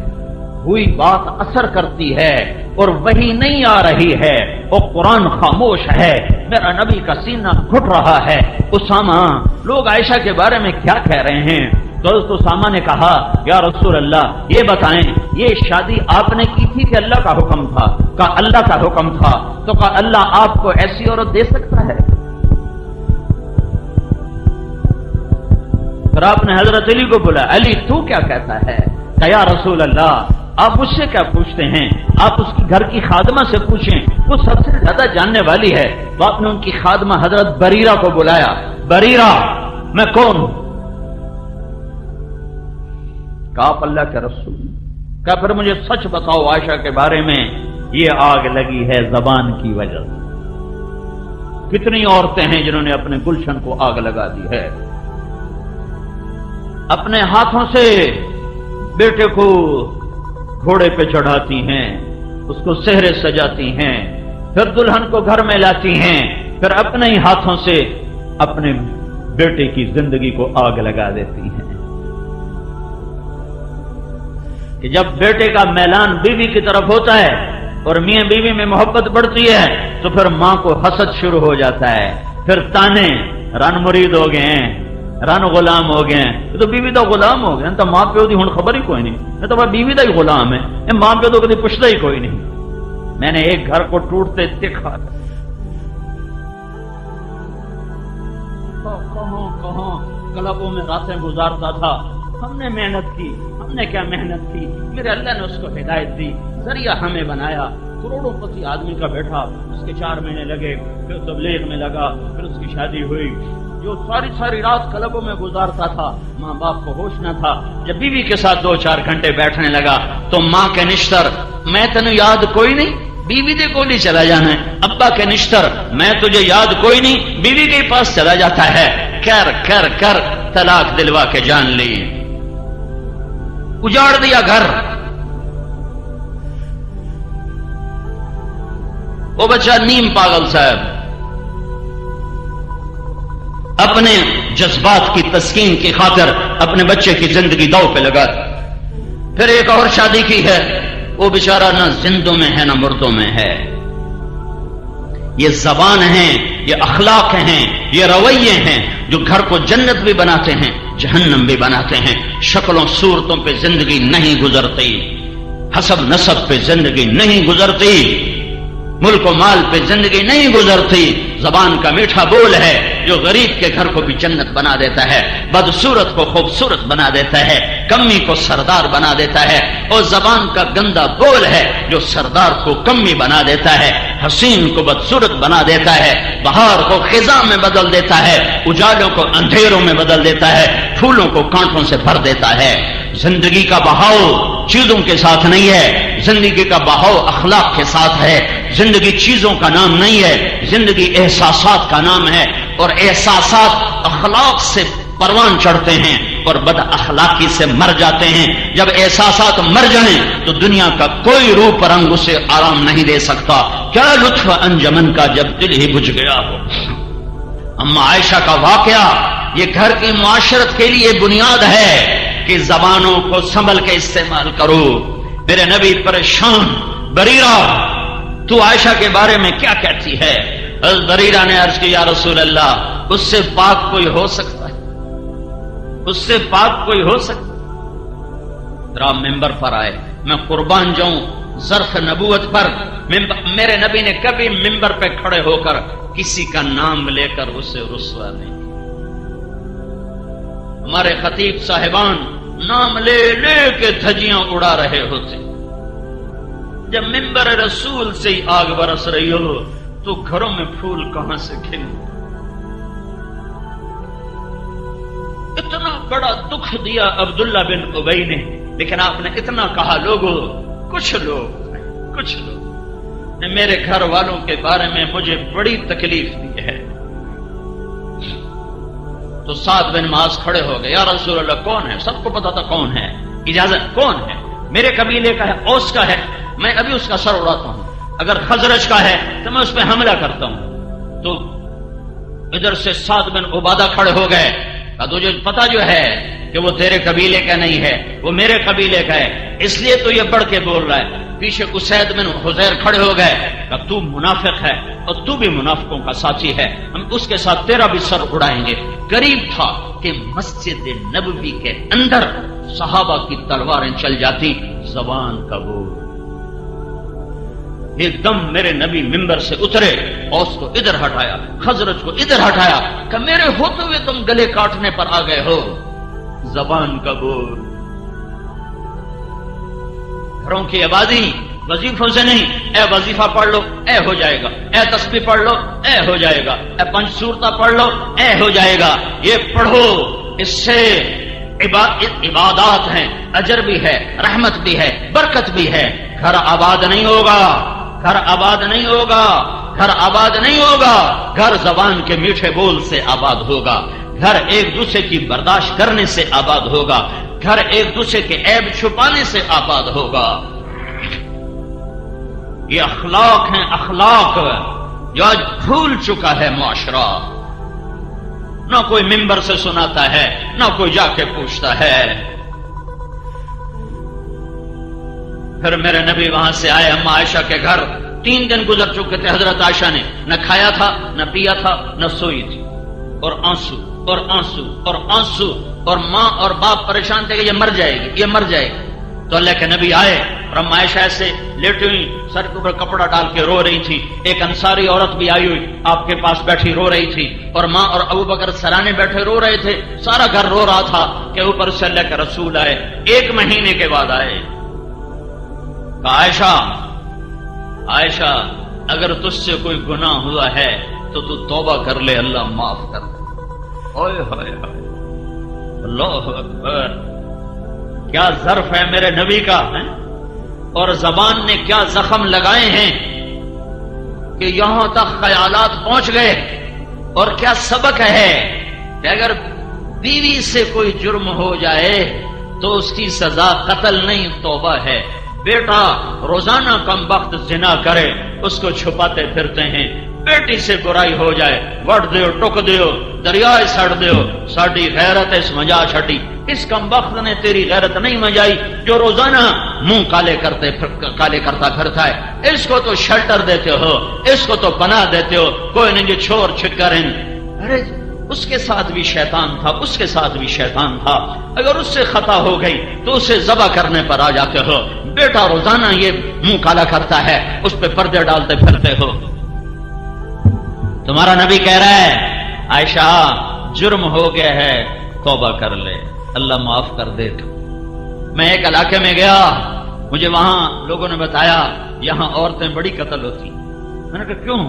ہوئی بات اثر کرتی ہے اور وہی نہیں آ رہی ہے، اور قرآن خاموش ہے، میرا نبی کا سینہ گھٹ رہا ہے۔ اسامہ لوگ عائشہ کے بارے میں کیا کہہ رہے ہیں؟ تو حضرت اسامہ نے کہا، یا رسول اللہ یہ بتائیں، یہ شادی آپ نے کی تھی کہ اللہ کا حکم تھا؟ کہا اللہ کا حکم تھا۔ تو کہا اللہ آپ کو ایسی عورت دے سکتا ہے؟ پھر آپ نے حضرت علی کو بولا، علی تو کیا کہتا ہے؟ کہ یا رسول اللہ آپ مجھ سے کیا پوچھتے ہیں، آپ اس کی گھر کی خادمہ سے پوچھیں، وہ سب سے زیادہ جاننے والی ہے۔ تو آپ نے ان کی خادمہ حضرت بریرہ کو بلایا، بریرہ میں کون ہوں؟ کہا آپ اللہ کے رسول۔ کہا پھر مجھے سچ بتاؤ عائشہ کے بارے میں یہ آگ لگی ہے زبان کی وجہ سے، کتنی عورتیں ہیں جنہوں نے اپنے گلشن کو آگ لگا دی ہے، اپنے ہاتھوں سے بیٹے کو گھوڑے پہ چڑھاتی ہیں، اس کو سہرے سجاتی ہیں، پھر دلہن کو گھر میں لاتی ہیں، پھر اپنے ہی ہاتھوں سے اپنے بیٹے کی زندگی کو آگ لگا دیتی ہیں۔ کہ جب بیٹے کا میلان بیوی کی طرف ہوتا ہے اور میاں بیوی میں محبت بڑھتی ہے تو پھر ماں کو حسد شروع ہو جاتا ہے، پھر تانے، رن مرید ہو گئے ہیں، رن غلام ہو گئے ہیں، تو بیوی دا غلام ہو گئے، تو ماں پیو دی ہن خبر ہی کوئی نہیں، تو بیوی دا ہی غلام ہے، ماں پیو تو کبھی پوچھتا ہی کوئی نہیں۔ میں نے ایک گھر کو ٹوٹتے دیکھا، کہاں کلبوں میں راتیں گزارتا تھا، ہم نے محنت کی، ہم نے کیا محنت کی، میرے اللہ نے اس کو ہدایت دی، ذریعہ ہمیں بنایا، کروڑوں پتی آدمی کا بیٹھا، اس کے 4 مہینے لگے، پھر تبلیغ میں لگا، پھر اس کی شادی ہوئی، جو ساری رات کلبوں میں گزارتا تھا، ماں باپ کو ہوش نہ تھا، جب بیوی کے ساتھ 2-4 گھنٹے بیٹھنے لگا تو ماں کے نشتر، میں تینوں یاد کوئی نہیں، بیوی دے کو نہیں چلا جانا ہے، ابا کے نشتر، میں تجھے یاد کوئی نہیں، بیوی کے پاس چلا جاتا ہے، کر طلاق دلوا کے جان لی، اجاڑ دیا گھر۔ وہ بچہ نیم پاگل صاحب اپنے جذبات کی تسکین کی خاطر اپنے بچے کی زندگی داؤ پہ لگا. پھر ایک اور شادی کی ہے، وہ بیچارہ نہ زندوں میں ہے نہ مردوں میں ہے. یہ زبان ہیں، یہ اخلاق ہیں، یہ رویے ہیں جو گھر کو جنت بھی بناتے ہیں جہنم بھی بناتے ہیں. شکلوں صورتوں پہ زندگی نہیں گزرتی، حسب نسب پہ زندگی نہیں گزرتی، ملک و مال پہ زندگی نہیں گزرتی. زبان کا میٹھا بول ہے جو غریب کے گھر کو بھی جنت بنا دیتا ہے، بدصورت کو خوبصورت بنا دیتا ہے، کمی کو سردار بنا دیتا ہے. اور زبان کا گندا بول ہے جو سردار کو کمی بنا دیتا ہے، حسین کو بدصورت بنا دیتا ہے، بہار کو خزاں میں بدل دیتا ہے، اجالوں کو اندھیروں میں بدل دیتا ہے، پھولوں کو کانٹوں سے بھر دیتا ہے. زندگی کا بہاؤ چیزوں کے ساتھ نہیں ہے، زندگی کا بہاؤ اخلاق کے ساتھ ہے. زندگی چیزوں کا نام نہیں ہے، زندگی احساسات کا نام ہے. اور احساسات اخلاق سے پروان چڑھتے ہیں اور بد اخلاقی سے مر جاتے ہیں. جب احساسات مر جائیں تو دنیا کا کوئی روپ رنگ اسے آرام نہیں دے سکتا. کیا لطف انجمن کا جب دل ہی بجھ گیا ہو. اما عائشہ کا واقعہ یہ گھر کی معاشرت کے لیے بنیاد ہے کہ زبانوں کو سنبھل کے استعمال کرو. میرے نبی پریشان، بریرہ تو عائشہ کے بارے میں کیا کہتی ہے؟ بریرہ نے عرض کی یا رسول اللہ، اس سے پاک کوئی ہو سکتا ہے؟ اس سے پاک کوئی ہو سکتا ہے؟ ذرا ممبر پر آئے، میں قربان جاؤں ظرف نبوت پر. میرے نبی نے کبھی ممبر پہ کھڑے ہو کر کسی کا نام لے کر اسے رسوا نہیں. ہمارے خطیب صاحبان نام لے لے کے دھجیاں اڑا رہے ہوتے. جب ممبر رسول سے ہی آگ برس رہی ہو تو گھروں میں پھول کہاں سے کھلیں؟ اتنا بڑا دکھ دیا عبداللہ بن ابی نے، لیکن آپ نے اتنا کہا لوگوں، کچھ لوگ نے میرے گھر والوں کے بارے میں مجھے بڑی تکلیف دی ہے. تو سعد بن معاذ کھڑے ہو گئے، یا رسول اللہ کون ہے؟ سب کو پتا تھا کون ہے، اجازت کون ہے؟ میرے قبیلے کا ہے، اوس کا ہے، میں ابھی اس کا سر اڑاتا ہوں. اگر خزرج کا ہے تو میں اس پہ حملہ کرتا ہوں. تو ادھر سے سعد بن عبادہ کھڑے ہو گئے، تجھے پتا جو ہے کہ وہ تیرے قبیلے کا نہیں ہے، وہ میرے قبیلے کا ہے، اس لیے تو یہ بڑھ کے بول رہا ہے. پیچھے اسید بن حذیر کھڑے ہو گئے کہ تو منافق ہے اور تو بھی منافقوں کا ساتھی ہے، ہم اس کے ساتھ تیرا بھی سر اڑائیں گے. قریب تھا کہ مسجد نبوی کے اندر صحابہ کی تلواریں چل جاتی. زبان کا بول. ایک دم میرے نبی ممبر سے اترے، اوس کو ادھر ہٹایا، خزرج کو ادھر ہٹایا کہ میرے ہوتے ہوئے تم گلے کاٹنے پر آ گئے ہو. زبان کا بول. گھروں کی آبادی وظیفوں سے نہیں، اے وظیفہ پڑھ لو اے ہو جائے گا، اے تسبیح پڑھ لو اے ہو جائے گا، اے پنج صورتہ پڑھ لو اے ہو جائے گا. یہ پڑھو، اس سے عبادات ہیں، اجر بھی ہے، رحمت بھی ہے، برکت بھی ہے. گھر آباد نہیں ہوگا، گھر آباد نہیں ہوگا، گھر آباد نہیں ہوگا. گھر زبان کے میٹھے بول سے آباد ہوگا، گھر ایک دوسرے کی برداشت کرنے سے آباد ہوگا، گھر ایک دوسرے کے عیب چھپانے سے آباد ہوگا. یہ اخلاق ہیں، اخلاق جو آج بھول چکا ہے معاشرہ. نہ کوئی ممبر سے سناتا ہے، نہ کوئی جا کے پوچھتا ہے. پھر میرے نبی وہاں سے آئے اما عائشہ کے گھر. 3 دن گزر چکے تھے. حضرت عائشہ نے نہ کھایا تھا، نہ پیا تھا، نہ سوئی تھی، اور آنسو اور آنسو اور آنسو. اور ماں اور باپ پریشان تھے کہ یہ مر جائے گی، یہ مر جائے گی. تو اللہ کے نبی آئے اور اما عائشہ ایسے لیٹی ہوئی سر کے اوپر کپڑا ڈال کے رو رہی تھی. ایک انصاری عورت بھی آئی ہوئی آپ کے پاس بیٹھی رو رہی تھی، اور ماں اور ابو بکر سرانے بیٹھے رو رہے تھے. سارا گھر رو رہا تھا کہ اوپر سے اللہ کے رسول آئے. 1 مہینے کے بعد آئے. عائشہ عائشہ اگر تجھ سے کوئی گناہ ہوا ہے تو توبہ کر لے، اللہ معاف کر دے. اوئے ہوئے ہوئے، اللہ اکبر. کیا ظرف ہے میرے نبی کا، اور زبان نے کیا زخم لگائے ہیں کہ یہاں تک خیالات پہنچ گئے. اور کیا سبق ہے کہ اگر بیوی سے کوئی جرم ہو جائے تو اس کی سزا قتل نہیں، توبہ ہے. بیٹا روزانہ کم وقت زنا کرے، اس کو چھپاتے پھرتے ہیں. بیٹی سے برائی ہو جائے، وٹ دیو ٹک دیو دریائے سڑ دیو ساڈی غیرت اس مجا چھٹی. اس کم وقت نے تیری غیرت نہیں مجائی جو روزانہ منہ کالے کرتا پھرتا ہے. اس کو تو شیلٹر دیتے ہو, اس کو تو پناہ دیتے ہو, کوئی نہیں جو چھوڑ چھکر. ارے اس کے ساتھ بھی شیطان تھا, اس کے ساتھ بھی شیطان تھا. اگر اس سے خطا ہو گئی تو اسے ذبح کرنے پر آ جاتے ہو. بیٹا روزانہ یہ منہ کالا کرتا ہے, اس پہ پردے ڈالتے پھرتے ہو. تمہارا نبی کہہ رہا ہے عائشہ جرم ہو گیا ہے, توبہ کر لے, اللہ معاف کر دے. میں ایک علاقے میں گیا, مجھے وہاں لوگوں نے بتایا یہاں عورتیں بڑی قتل ہوتی. میں نے کہا کیوں؟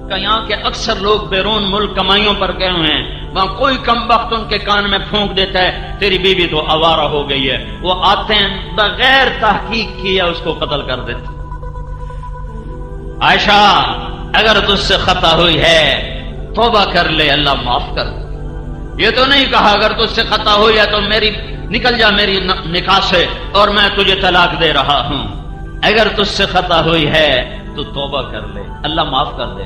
کہ یہاں کے اکثر لوگ بیرون ملک کمائیوں پر گئے ہوئے ہیں, وہاں کوئی کم وقت ان کے کان میں پھونک دیتا ہے تیری بیوی تو آوارہ ہو گئی ہے. وہ آتے ہیں بغیر تحقیق کیے اس کو قتل کر دیتے. عائشہ اگر تجھ سے خطا ہوئی ہے توبہ کر لے, اللہ معاف کر دے. یہ تو نہیں کہا اگر تجھ سے خطا ہوئی ہے تو میری نکل جا میری نکاح سے اور میں تجھے طلاق دے رہا ہوں. اگر تجھ سے خطا ہوئی ہے تو توبہ کر لے, اللہ معاف کر دے.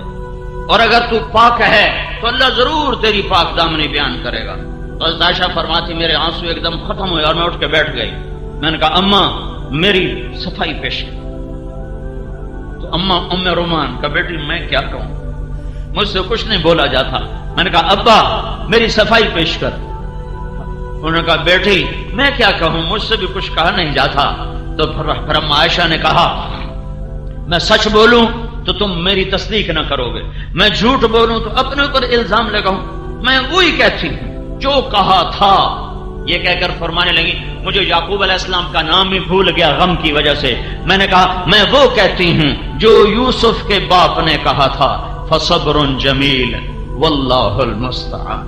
اور اگر تو پاک ہے تو اللہ ضرور تیری پاک دامنی بیان کرے گا. تو عائشہ فرماتی میرے آنسو ایک دم ختم ہوئے اور میں اٹھ کے بیٹھ گئی. میں نے کہا اماں میری صفائی پیش کر. تو اماں ام رومان کا بیٹی میں کیا کہوں, مجھ سے کچھ نہیں بولا جاتا. میں نے کہا ابا میری صفائی پیش کر. انہوں نے کہا بیٹی میں کیا کہوں, مجھ سے بھی کچھ کہا نہیں جاتا. تو پھر اما عائشہ نے کہا میں سچ بولوں تو تم میری تصدیق نہ کرو گے, میں جھوٹ بولوں تو اپنے اوپر الزام لگاؤں. میں وہی کہتی ہوں جو کہا تھا. یہ کہہ کر فرمانے لگی مجھے یعقوب علیہ السلام کا نام بھی بھول گیا غم کی وجہ سے. میں نے کہا میں وہ کہتی ہوں جو یوسف کے باپ نے کہا تھا فصبر جمیل واللہ المستعان.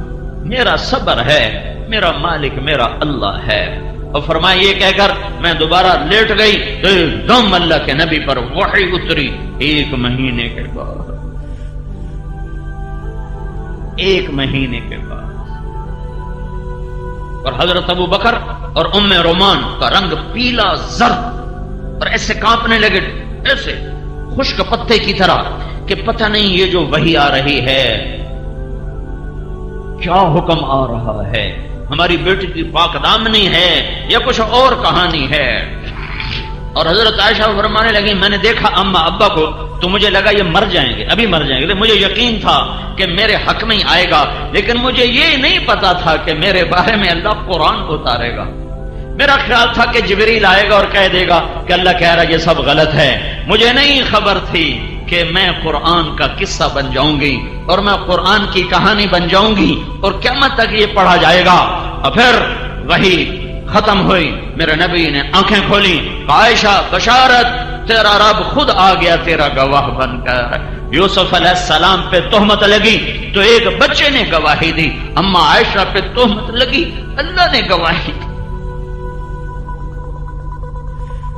میرا صبر ہے, میرا مالک میرا اللہ ہے. اور فرمایا یہ کہہ کر میں دوبارہ لیٹ گئی تو ایک دم اللہ کے نبی پر وحی اتری 1 مہینے کے بعد. 1 مہینے کے بعد. اور حضرت ابو بکر اور ام رومان کا رنگ پیلا زرد اور ایسے کانپنے لگے, ایسے خشک پتے کی طرح کہ پتہ نہیں یہ جو وحی آ رہی ہے کیا حکم آ رہا ہے, ہماری بیٹی کی پاک دامنی ہے یا کچھ اور کہانی ہے. اور حضرت عائشہ فرمانے لگی میں نے دیکھا اما ابا کو تو مجھے لگا یہ مر جائیں گے, ابھی مر جائیں گے. مجھے یقین تھا کہ میرے حق میں ہی آئے گا, لیکن مجھے یہ نہیں پتا تھا کہ میرے بارے میں اللہ قرآن اتارے گا. میرا خیال تھا کہ جبریل آئے گا اور کہہ دے گا کہ اللہ کہہ رہا یہ سب غلط ہے. مجھے نہیں خبر تھی کہ میں قرآن کا قصہ بن جاؤں گی اور میں قرآن کی کہانی بن جاؤں گی اور قیامت تک یہ پڑھا جائے گا. اور پھر وہی ختم ہوئی, میرے نبی نے آنکھیں کھولی, عائشہ بشارت تیرا رب خود آ گیا تیرا گواہ بن کر. یوسف علیہ السلام پہ تہمت لگی تو ایک بچے نے گواہی دی, اما عائشہ پہ تہمت لگی اللہ نے گواہی دی.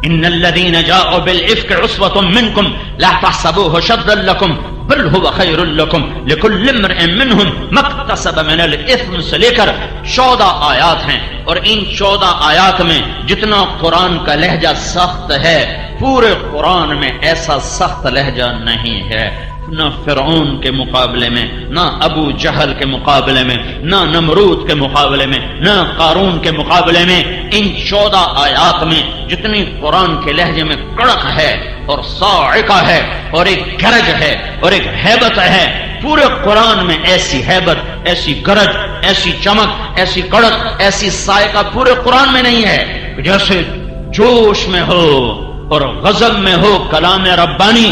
ان الذين جاءوا بالافك عصبة منكم لا تحسبوه شرا لكم بل هو خير لكم لكل امرئ منهم ما اكتسب من الاثم. سے لے کر 14 آیات ہیں اور ان 14 آیات میں جتنا قرآن کا لہجہ سخت ہے پورے قرآن میں ایسا سخت لہجہ نہیں ہے. نہ فرعون کے مقابلے میں, نہ ابو جہل کے مقابلے میں, نہ نمرود کے مقابلے میں, نہ قارون کے مقابلے میں. ان 14 آیات میں جتنی قرآن کے لہجے میں کڑک ہے اور صاعقہ ہے اور ایک گرج ہے اور ایک ہیبت ہے, پورے قرآن میں ایسی ہیبت, ایسی گرج, ایسی چمک, ایسی کڑک, ایسی صاعقہ پورے قرآن میں نہیں ہے. جیسے جوش میں ہو اور غضب میں ہو کلام ربانی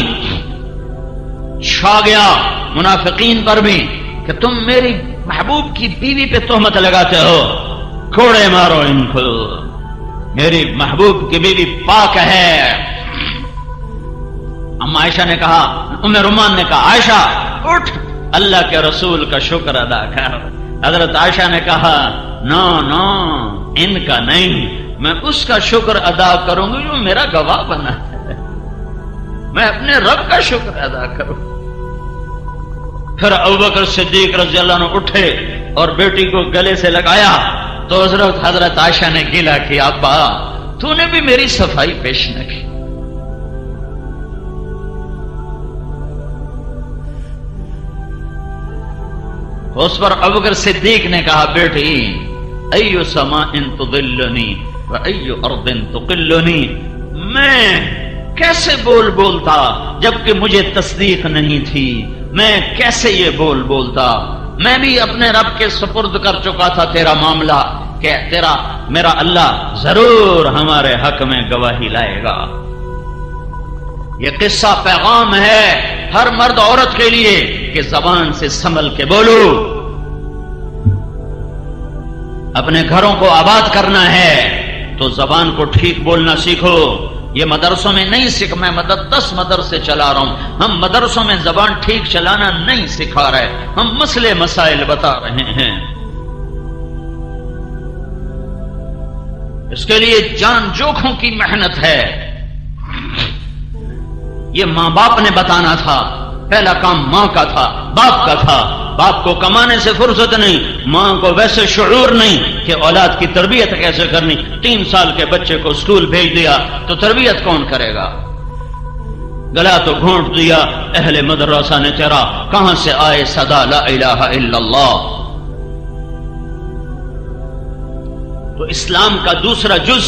چھا گیا منافقین پر بھی کہ تم میری محبوب کی بیوی پہ تہمت لگاتے ہو, کوڑے مارو ان کو, میری محبوب کی بیوی پاک ہے. اما عائشہ نے کہا, ام رومان نے کہا عائشہ اٹھ اللہ کے رسول کا شکر ادا کر. حضرت عائشہ نے کہا نا نا ان کا نہیں, میں اس کا شکر ادا کروں گی جو میرا گواہ بنا ہے, میں اپنے رب کا شکر ادا کروں. پھر ابوبکر صدیق رضی اللہ عنہ اٹھے اور بیٹی کو گلے سے لگایا تو حضرت عائشہ نے گلا کیا ابا تو نے بھی میری صفائی پیش نہ کی. اس پر ابوبکر صدیق نے کہا بیٹی ایو سماء تضلنی و ایو ارض تقلنی، میں کیسے بولتا جبکہ مجھے تصدیق نہیں تھی، میں کیسے یہ بولتا، میں بھی اپنے رب کے سپرد کر چکا تھا تیرا معاملہ کہ میرا اللہ ضرور ہمارے حق میں گواہی لائے گا۔ یہ قصہ پیغام ہے ہر مرد عورت کے لیے کہ زبان سے سنبھل کے بولو، اپنے گھروں کو آباد کرنا ہے تو زبان کو ٹھیک بولنا سیکھو۔ یہ مدرسوں میں نہیں سیکھ، میں 10 مدرسے چلا رہا ہوں، ہم مدرسوں میں زبان ٹھیک چلانا نہیں سکھا رہے، ہم مسئلے مسائل بتا رہے ہیں۔ اس کے لیے جان جوکھوں کی محنت ہے۔ یہ ماں باپ نے بتانا تھا، پہلا کام ماں کا تھا، باپ کا تھا۔ باپ کو کمانے سے فرصت نہیں، ماں کو ویسے شعور نہیں کہ اولاد کی تربیت کیسے کرنی۔ 3 سال کے بچے کو اسکول بھیج دیا تو تربیت کون کرے گا؟ گلا تو گھونٹ دیا، اہل مدرسہ نے تیرا کہاں سے آئے صدا لا الہ الا اللہ۔ تو اسلام کا دوسرا جز،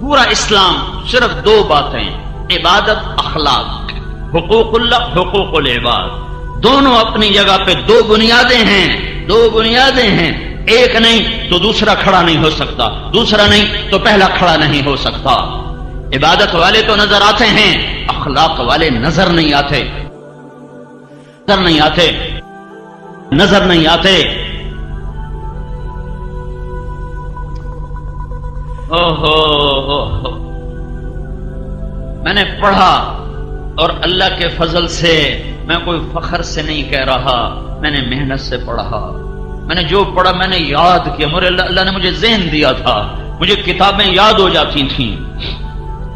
پورا اسلام صرف 2 باتیں، عبادت، اخلاق، حقوق اللہ، حقوق العباد، دونوں اپنی جگہ پہ 2 بنیادیں ہیں، 2 بنیادیں ہیں۔ ایک نہیں تو دوسرا کھڑا نہیں ہو سکتا، دوسرا نہیں تو پہلا کھڑا نہیں ہو سکتا۔ عبادت والے تو نظر آتے ہیں، اخلاق والے نظر نہیں آتے، نظر نہیں آتے۔ میں نے پڑھا اور اللہ کے فضل سے، میں کوئی فخر سے نہیں کہہ رہا، میں نے محنت سے پڑھا، میں نے جو پڑھا میں نے یاد کیا، اللہ نے مجھے ذہن دیا تھا، مجھے کتابیں یاد ہو جاتی تھیں،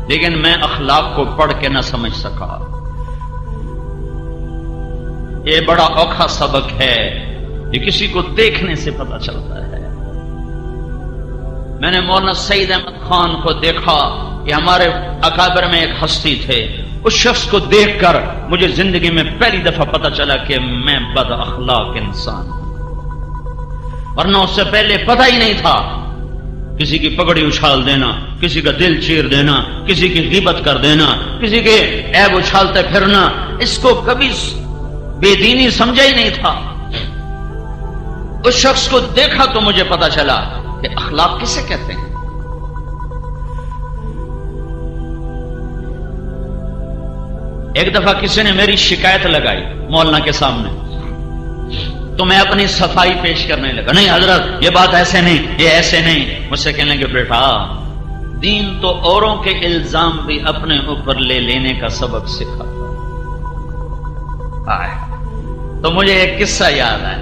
لیکن میں اخلاق کو پڑھ کے نہ سمجھ سکا۔ یہ بڑا اوکھا سبق ہے، یہ کسی کو دیکھنے سے پتہ چلتا ہے۔ میں نے مولانا سعید احمد خان کو دیکھا، یہ ہمارے اکابر میں ایک ہستی تھے، اس شخص کو دیکھ کر مجھے زندگی میں پہلی دفعہ پتہ چلا کہ میں بد اخلاق انسان ہوں، ورنہ اس سے پہلے پتہ ہی نہیں تھا۔ کسی کی پگڑی اچھال دینا، کسی کا دل چیر دینا، کسی کی غیبت کر دینا، کسی کے عیب اچھالتے پھرنا، اس کو کبھی بے دینی سمجھا ہی نہیں تھا۔ اس شخص کو دیکھا تو مجھے پتہ چلا کہ اخلاق کسے کہتے ہیں۔ ایک دفعہ کسی نے میری شکایت لگائی مولانا کے سامنے، تو میں اپنی صفائی پیش کرنے لگا، نہیں حضرت یہ بات ایسے نہیں، یہ ایسے نہیں۔ مجھ سے کہنے لگے بیٹا دین تو اوروں کے الزام بھی اپنے اوپر لے لینے کا سبق سکھاتا ہے۔ تو مجھے ایک قصہ یاد ہے،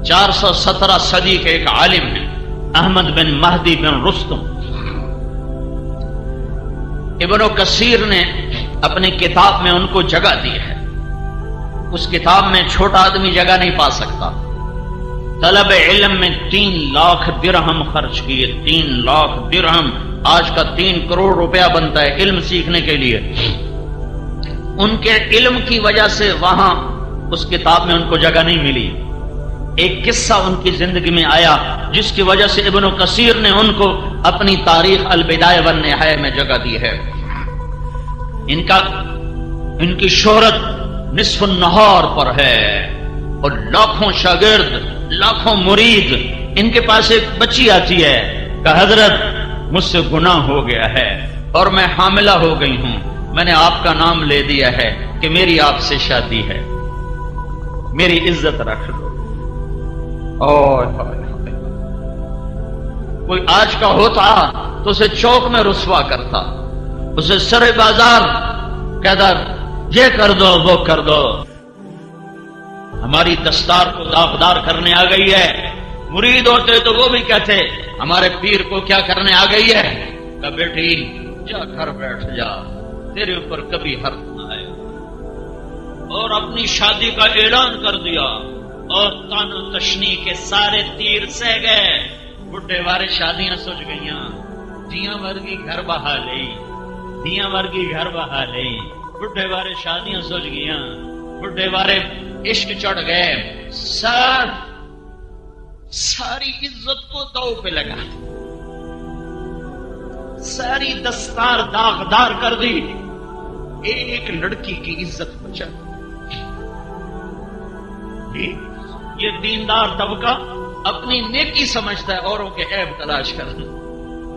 417 صدی کے ایک عالم ہیں احمد بن مہدی بن رستم، ابن کثیر نے اپنی کتاب میں ان کو جگہ دی ہے۔ اس کتاب میں چھوٹا آدمی جگہ نہیں پا سکتا۔ طلب علم میں 3 لاکھ درہم خرچ کیے، 3 لاکھ درہم، آج کا 3 کروڑ روپیہ بنتا ہے علم سیکھنے کے لیے۔ ان کے علم کی وجہ سے وہاں اس کتاب میں ان کو جگہ نہیں ملی۔ ایک قصہ ان کی زندگی میں آیا جس کی وجہ سے ابن کثیر نے ان کو اپنی تاریخ البدایہ والنہایہ میں جگہ دی ہے۔ ان کی شہرت نصف النہار پر ہے اور لاکھوں شاگرد، لاکھوں مرید۔ ان کے پاس ایک بچی آتی ہے کہ حضرت مجھ سے گناہ ہو گیا ہے اور میں حاملہ ہو گئی ہوں، میں نے آپ کا نام لے دیا ہے کہ میری آپ سے شادی ہے، میری عزت رکھ لو۔ کوئی آج کا ہوتا تو اسے چوک میں رسوا کرتا، اسے سر بازار کہتا یہ کر دو وہ کر دو۔ ہماری دستار کو داغدار کرنے آ گئی ہے، مرید ہوتے تو وہ بھی کہتے ہمارے پیر کو کیا کرنے آ گئی ہے، کہ بیٹی جا گھر بیٹھ جا، تیرے اوپر کبھی حرف نہ آئے۔ اور اپنی شادی کا اعلان کر دیا اور تن و تشنی کے سارے تیر سہ گئے۔ بڈھے وارے شادیاں سج گئیاں، دیاں ورگی گھر بہا لئی، دیاں ورگی گھر بہا لئی، بڈھے وارے شادیاں سج گئیاں، بڈھے وارے عشق چڑھ گئے، ساری عزت کو داؤ پہ لگا، ساری دستار داغدار کر دی، ایک لڑکی کی عزت بچا۔ یہ دیندار طبقہ اپنی نیکی سمجھتا ہے، اوروں کے عیب تلاش کرنا،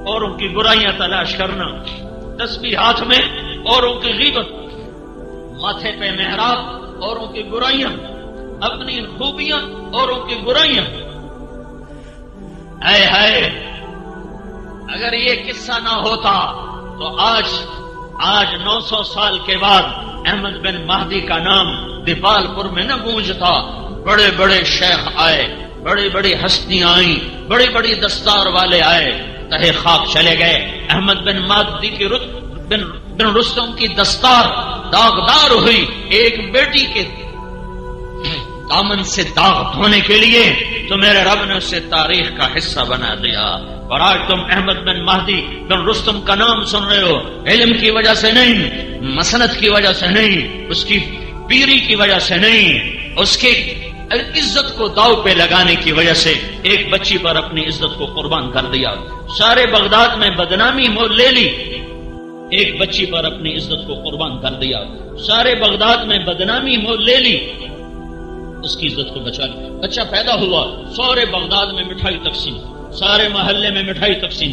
اوروں کی برائیاں تلاش کرنا، تسبیح ہاتھ میں اوروں کی غیبت، ماتھے پہ محراب اوروں کی برائیاں، اپنی خوبیاں اوروں کی برائیاں۔ اے ہائے، اگر یہ قصہ نہ ہوتا تو آج 900 سال کے بعد احمد بن مہدی کا نام دیپال پور میں نہ گونجتا۔ بڑے بڑے شیخ آئے، بڑی بڑی ہستیاں آئیں، بڑی بڑی دستار والے آئے، تہے خاک چلے گئے۔ احمد بن مہدی کی بن رستم کی دستار داغدار ہوئی، ایک بیٹی کے دامن سے داغ دھونے کے لیے تو میرے رب نے اسے تاریخ کا حصہ بنا دیا۔ اور آج تم احمد بن مہدی بن رستم کا نام سن رہے ہو، علم کی وجہ سے نہیں، مسند کی وجہ سے نہیں، اس کی پیری کی وجہ سے نہیں، اس کی عزت کو داؤ پہ لگانے کی وجہ سے ایک بچی پر اپنی عزت کو قربان کر دیا، سارے بغداد میں بدنامی مول لے لی۔ ایک بچی پر اپنی عزت کو قربان کر دیا، سارے بغداد میں بدنامی مول لے لی، اس کی عزت کو بچا لی۔ بچہ پیدا ہوا، سارے بغداد میں مٹھائی تقسیم، سارے محلے میں مٹھائی تقسیم،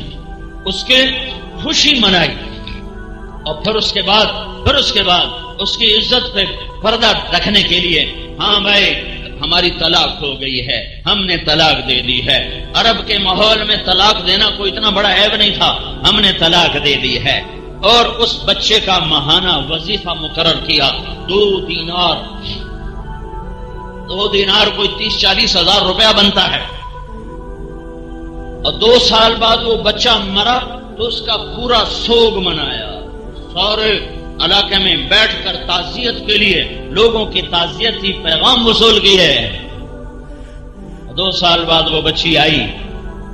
اس کے خوشی منائی۔ اور پھر اس کے بعد اس کی عزت پہ پردہ رکھنے کے لیے، ہاں بھائی ہماری طلاق ہو گئی ہے، ہم نے طلاق دے دی ہے۔ عرب کے ماحول میں طلاق دینا کوئی اتنا بڑا عیب نہیں تھا، ہم نے طلاق دے دی ہے۔ اور اس بچے کا ماہانہ وظیفہ مقرر کیا، 2 دینار کوئی 30-40 ہزار روپیہ بنتا ہے۔ اور 2 سال بعد وہ بچہ مرا تو اس کا پورا سوگ منایا، سارے علاقے میں بیٹھ کر تعزیت کے لیے لوگوں کی تعزیتی پیغام وصول کیے۔ 2 سال بعد وہ بچی آئی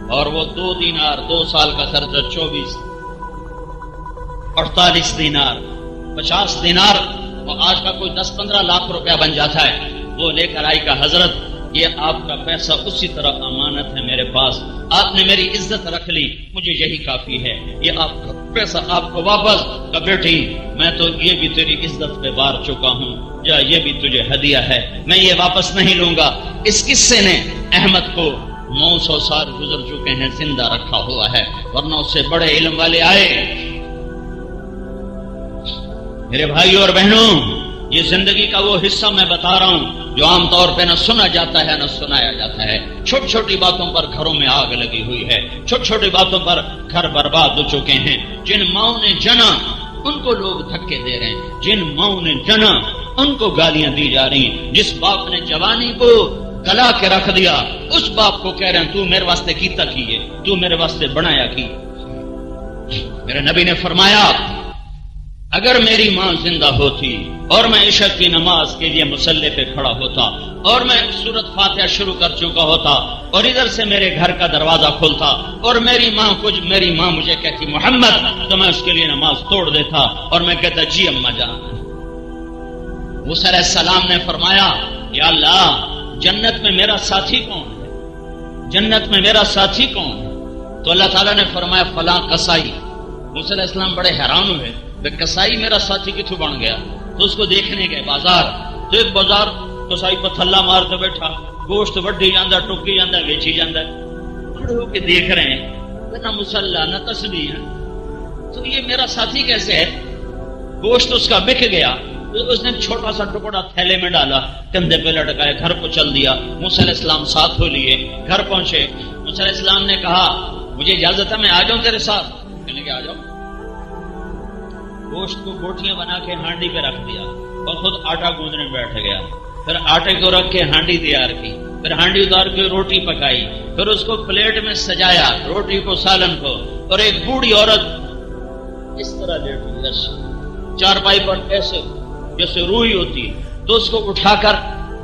اور وہ 2 دینار، 2 سال کا خرچہ 24، 48 دینار، 50 دینار، اور آج کا کوئی 10-15 لاکھ روپیہ بن جاتا ہے، وہ لے کر آئی کہ حضرت یہ آپ کا پیسہ اسی طرح امانت ہے میرے پاس، آپ نے میری عزت رکھ لی، مجھے یہی کافی ہے، یہ آپ کا پیسہ آپ کو واپس۔ کہ بیٹی میں تو یہ بھی تیری عزت پہ بار چکا ہوں، جا یہ بھی تجھے ہدیہ ہے، میں یہ واپس نہیں لوں گا۔ اس قصے نے احمد کو 900 سال گزر چکے ہیں زندہ رکھا ہوا ہے، ورنہ اس سے بڑے علم والے آئے۔ میرے بھائیوں اور بہنوں، یہ زندگی کا وہ حصہ میں بتا رہا ہوں جو عام طور پہ نہ سنا جاتا ہے نہ سنایا جاتا ہے۔ چھوٹی چھوٹی باتوں پر گھروں میں آگ لگی ہوئی ہے، چھوٹی چھوٹی باتوں پر گھر برباد ہو چکے ہیں۔ جن ماؤں نے جنا ان کو لوگ دھکے دے رہے ہیں، جن ماؤں نے جنا ان کو گالیاں دی جا رہی ہیں۔ جس باپ نے جوانی کو گلا کے رکھ دیا اس باپ کو کہہ رہے ہیں تو میرے واسطے کیتا کیے، تو میرے واسطے بنایا کی۔ میرے نبی نے فرمایا اگر میری ماں زندہ ہوتی اور میں عشاء کی نماز کے لیے مصلی پہ کھڑا ہوتا اور میں سورۃ فاتحہ شروع کر چکا ہوتا اور ادھر سے میرے گھر کا دروازہ کھلتا اور میری ماں مجھے کہتی محمد، تو میں اس کے لیے نماز توڑ دیتا اور میں کہتا جی اماں جان۔ موسیٰ علیہ السلام نے فرمایا یا اللہ جنت میں میرا ساتھی کون ہے، جنت میں میرا ساتھی کون ہے؟ تو اللہ تعالیٰ نے فرمایا فلاں قصائی۔ موسیٰ علیہ السلام بڑے حیران ہوئے، کسائی میرا ساتھی کتوں بن گیا؟ تو اس کو دیکھنے گئے بازار، تو ایک بازار کسائی پر تھلا مار کے بیٹھا، گوشت وڈی جاندہ، ٹوکی جاندہ، ویچی جاندہ، کھڑے ہو کے دیکھ رہے ہیں، نہ مسلح نہ تسبیح ہے، تو یہ میرا ساتھی کیسے ہے؟ گوشت اس کا بک گیا، اس نے چھوٹا سا ٹکڑا تھیلے میں ڈالا، کندھے پہ لٹکائے، گھر کو چل دیا۔ موسیٰ علیہ السلام ساتھ ہو لیے، گھر پہنچے۔ موسیٰ علیہ السلام نے کہا مجھے اجازت ہے میں آ جاؤں تیرے ساتھ؟ کہنے کہ آ جاؤ۔ گوشت کو گوٹیاں بنا کے ہانڈی پہ رکھ دیا اور خود آٹا گوندنے بیٹھ گیا، پھر آٹے کو رکھ کے ہانڈی تیار کی، پھر ہانڈی اتار کے روٹی پکائی، پھر اس کو پلیٹ میں سجایا، روٹی کو سالن کو، اور ایک بوڑھی عورت اس طرح لیٹی ایسے چارپائی پر ایسے جیسے روئی ہوتی، تو اس کو اٹھا کر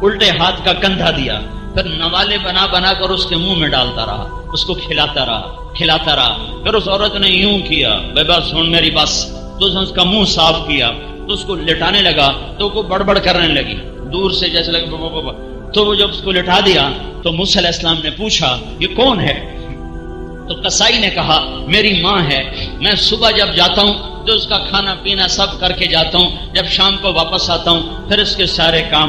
الٹے ہاتھ کا کندھا دیا، پھر نوالے بنا بنا کر اس کے منہ میں ڈالتا رہا، اس کو کھلاتا رہا۔ پھر اس عورت نے یوں کیا بے بس سن میری بس، تو اس نے اس کا منہ صاف کیا، تو اس کو لٹانے لگا تو وہ بڑبڑ کرنے لگی، دور سے جیسے لگے تو وہ جب اس کو لٹا دیا تو موسیٰ علیہ السلام نے پوچھا یہ کون ہے؟ تو قصائی نے کہا میری ماں ہے، میں صبح جب جاتا ہوں تو اس کا کھانا پینا سب کر کے جاتا ہوں، جب شام کو واپس آتا ہوں پھر اس کے سارے کام